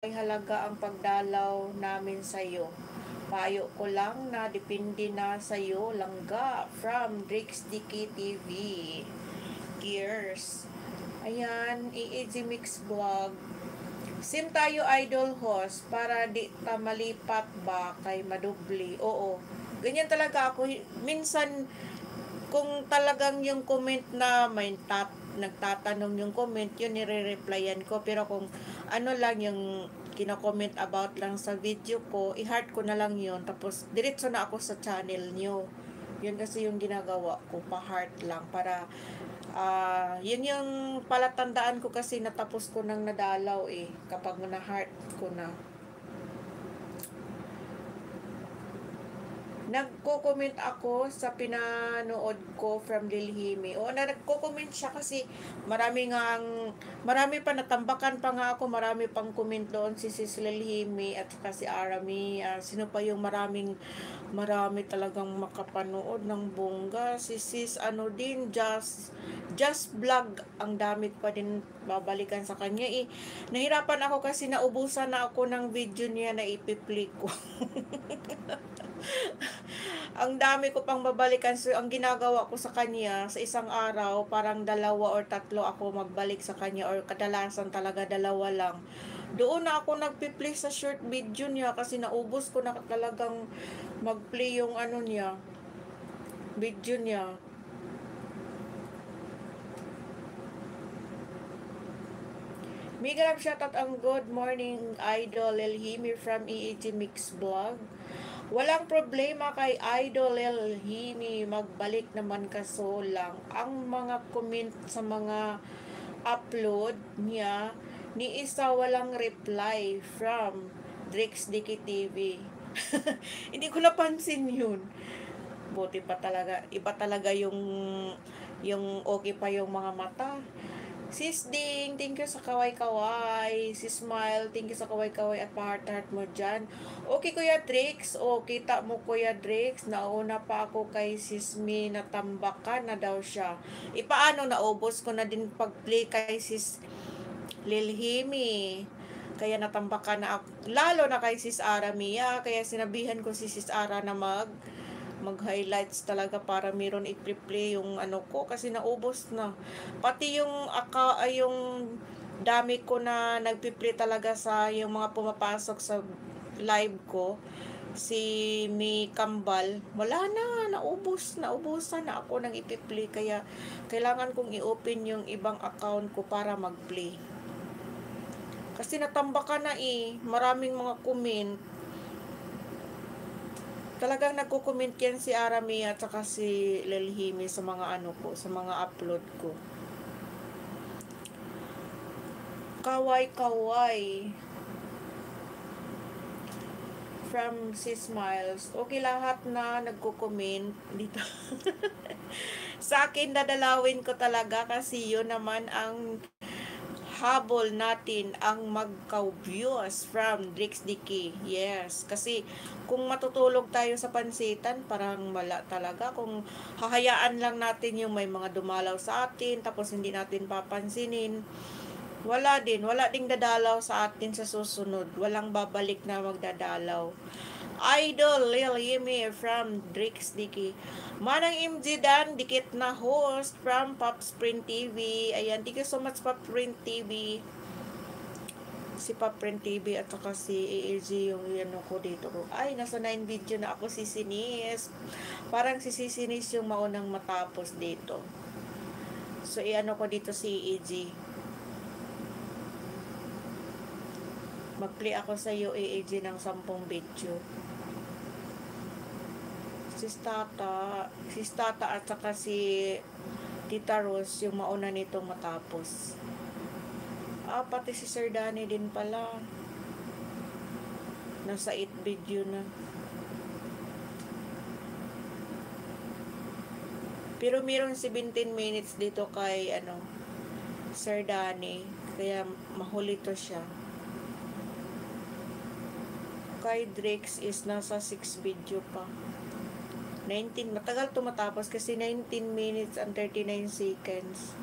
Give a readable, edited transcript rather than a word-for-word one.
Ay halaga ang pagdalaw namin sa iyo. Payo ko lang na depende na sa iyo langga from Drix Dicky TV. Gears. Ayan, EAG Mix Vlog. Sim tayo idol host para di ta malipat ba kay madubli. Oo. Ganyan talaga ako. Minsan kung talagang yung comment na may nagtatanong yung comment, yun nire-replyan ko. Pero kung ano lang yung kino-comment about lang sa video ko, i-heart ko na lang yun. Tapos, diretso na ako sa channel nyo. Yun kasi yung ginagawa ko, pa-heart lang. Para, yun yung palatandaan ko kasi natapos ko nang nadalaw eh. Kapag na-heart ko na. Nagko-comment ako sa pinanood ko from Lilhimi. O, nagko-comment siya kasi marami pa natambakan pa nga ako, marami pang comment doon si Sis Lilhimi at saka si Arami. Sino pa yung marami talagang makapanood ng bongga. Si Sis ano din, just vlog, ang dami pa din babalikan sa kanya eh. Nahirapan ako kasi naubusan na ako ng video niya na ipi-play ko. Ang dami ko pang babalikan. So, ang ginagawa ko sa kanya, sa isang araw, parang 2 or 3 ako magbalik sa kanya or kadalasan talaga 2 lang. Doon na ako nagpi-play sa short video niya kasi naubos ko na talagang mag-play yung ano niya, video niya. Mega love shoutout ang good morning idol Lilhimi from EAG Mix Vlog. Walang problema kay Idol Lilhimi, magbalik naman kaso lang ang mga comment sa mga upload niya ni isa walang reply from Drix Dicky TV. Hindi ko napansin yun. Buti pa talaga, iba talaga yung okay pa yung mga mata. Sis Ding, thank you sa kaway-kaway. Sis Smile, thank you sa kaway-kaway at pa-heart-heart mo dyan. Okay, Kuya Drix. O, kita mo, Kuya Drix. Nauna pa ako kay Sis Mi, natambakan na daw siya. Paano, naubos ko na din pag-play kay Sis Lilhimi. Kaya natambakan na ako. Lalo na kay Sis Ara Mia. Kaya sinabihan ko si Sis Ara na mag-highlights talaga para meron i-play yung ano ko kasi naubos na. Pati yung dami ko na nagpi-play talaga sa yung mga pumapasok sa live ko. Si Mi Kambal, wala na, naubusan na ako ng i-play kaya kailangan kong i-open yung ibang account ko para mag-play. Kasi natambakan na maraming mga comment. Talagang nagko-comment yan si Arami at saka si Lilhimi sa mga ano ko, sa mga upload ko. Kaway-kaway from Sis Miles. Okay, lahat na nagko-comment dito. Sa akin, dadalawin ko talaga kasi yun naman ang habol natin ang magka-views from Drix Dicky. Yes, kasi kung matutulog tayo sa pansitan, parang wala talaga. Kung hahayaan lang natin yung may mga dumalaw sa atin, tapos hindi natin papansinin, wala ding dadalaw sa atin sa susunod. Walang babalik na magdadalaw. Idol Lilhimi from Drix Dicky. Manang MG Dan, dikit na host from Popsprint TV. Ayan, thank you so much Popsprint TV. Si Popsprint TV at saka si AAG yung ano ko dito. Ay, nasa 9 video na ako si Sinis. Parang si Sinis yung maunang matapos dito. So, iano ko dito si AAG. Mag-play ako sa iyo AAG ng 10 video. Sis Tata at saka si Tita Rose yung mauna nitong matapos. Pati si Sir Danny din pala. Nasa 8 video na. Pero mayroon 17 minutes dito kay Sir Danny. Kaya mahuli to siya. Kay Drix is nasa 6 video pa. 19, matagal to matapos kasi 19 minutes and 39 seconds.